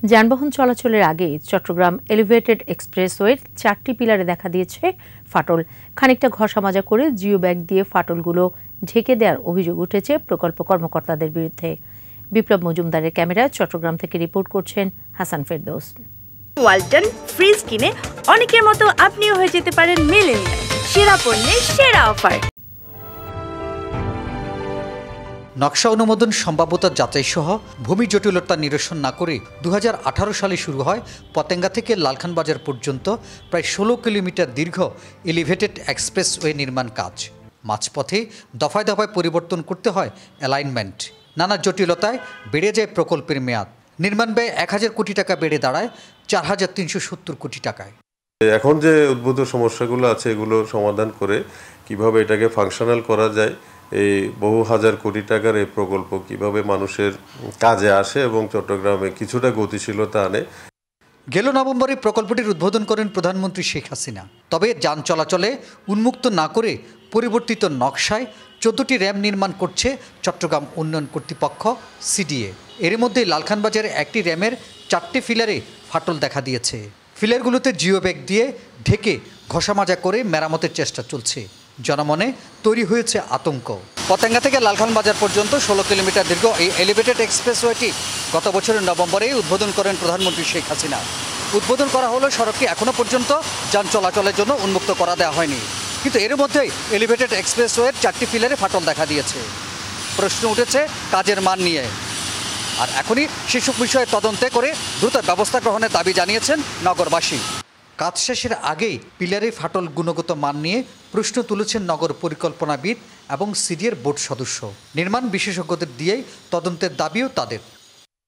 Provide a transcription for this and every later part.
যানবাহন চলাচলের আগে চট্টগ্রাম এলিভেটেড এক্সপ্রেসওয়ের 4টি পিলারে দেখা দিয়েছে ফাটল। খানিকটা ঘষামাজা করে জিও ব্যাগ দিয়ে ফাটলগুলো ঢেকে দেওয়ার অভিযোগ উঠেছে প্রকল্প কর্মকর্তাদের বিরুদ্ধে। বিপ্লব মজুমদারের ক্যামেরায় চট্টগ্রাম থেকে রিপোর্ট করছেন হাসান ফেরদৌস। ওয়ালটন ফ্রিজ কিনে অনেকের মতো আপনিও হয়ে যেতে পারেন মিলেনিয়াল। সেরা পণ্যের সেরা অফার। নকশা অনুমোদন, সম্ভাব্যতা যাচাই সহ ভূমি জটিলতা নিরসন না করে 2018 সালে শুরু হয় পতেঙ্গা থেকে লালখান বাজার পর্যন্ত প্রায় 16 কিলোমিটার দীর্ঘ এলিভেটেড এক্সপ্রেসওয়ে নির্মাণ কাজ। মাঝপথে দফায় দফায় পরিবর্তন করতে হয় অ্যালাইনমেন্ট। নানা জটিলতায় বেড়ে যায় প্রকল্পের মেয়াদ। নির্মাণ ব্যয় 1000 কোটি টাকা বেড়ে দাঁড়ায় 4370 কোটি টাকায়। এখন যে উদ্ভূত সমস্যাগুলো আছে এগুলো সমাধান করে কিভাবে এটাকে ফাংশনাল করা যায়, এই বহু হাজার কোটি টাকার এই প্রকল্প কিভাবে মানুষের কাজে আসে এবং চট্টগ্রামে কিছুটা গতিশীলতা আনে। গেল নভেম্বরে প্রকল্পটির উদ্বোধন করেন প্রধানমন্ত্রী শেখ হাসিনা। তবে যান চলাচলে উন্মুক্ত না করে পরিবর্তিত নকশায় 14টি র্যাম নির্মাণ করছে চট্টগ্রাম উন্নয়ন কর্তৃপক্ষ সিডিএ। এর মধ্যে লালখানবাজারে একটি র্যামের 4টি ফিলারে ফাটল দেখা দিয়েছে। ফিলারগুলোতে জিও ব্যাগ দিয়ে ঢেকে ঘষামাজা করে মেরামতের চেষ্টা চলছে। জনমনে তৈরি হয়েছে আতঙ্ক। পতেঙ্গা থেকে লালখান বাজার পর্যন্ত 16 কিলোমিটার দীর্ঘ এই এলিভেটেড এক্সপ্রেসওয়েটি গত বছরের নভেম্বরে উদ্বোধন করেন প্রধানমন্ত্রী শেখ হাসিনা। উদ্বোধন করা হলো সড়কটি এখনও পর্যন্ত যান চলাচলের জন্য উন্মুক্ত করা দেওয়া হয়নি। কিন্তু এর মধ্যেই এলিভেটেড এক্সপ্রেসওয়ের 4টি ফিলারে ফাটল দেখা দিয়েছে। প্রশ্ন উঠেছে কাজের মান নিয়ে। আর এখনই সেসব বিষয়ে তদন্তে করে দ্রুত ব্যবস্থা গ্রহণের দাবি জানিয়েছেন নগরবাসী। কাজ শেষের আগেই পিলারে ফাটল গুণগত মান নিয়ে প্রশ্ন তুলেছেন নগর পরিকল্পনাবিদ এবং সিডিএর বোর্ড সদস্য। নির্মাণ বিশেষজ্ঞদের দিয়েই তদন্তের দাবিও তাদের।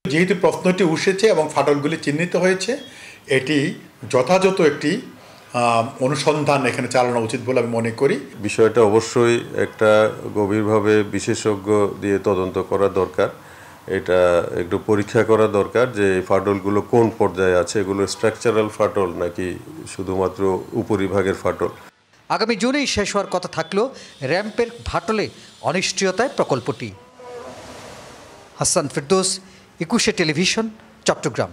যেহেতু প্রশ্নটি উঠেছে এবং ফাটলগুলি চিহ্নিত হয়েছে, এটি যথাযথ একটি অনুসন্ধান এখানে চালানো উচিত বলে আমি মনে করি। বিষয়টা অবশ্যই একটা গভীরভাবে বিশেষজ্ঞ দিয়ে তদন্ত করা দরকার। এটা একটু পরীক্ষা করা দরকার যে ফাটলগুলো কোন পর্যায়ে আছে, এগুলো স্ট্রাকচারাল ফাটল নাকি শুধুমাত্র উপরিভাগের ফাটল। আগামী জুনেই শেষ হওয়ার কথা থাকলেও র্যাম্পের ফাটলে অনিশ্চয়তায় প্রকল্পটি। হাসান ফেরদৌস, 21 টেলিভিশন, চট্টগ্রাম।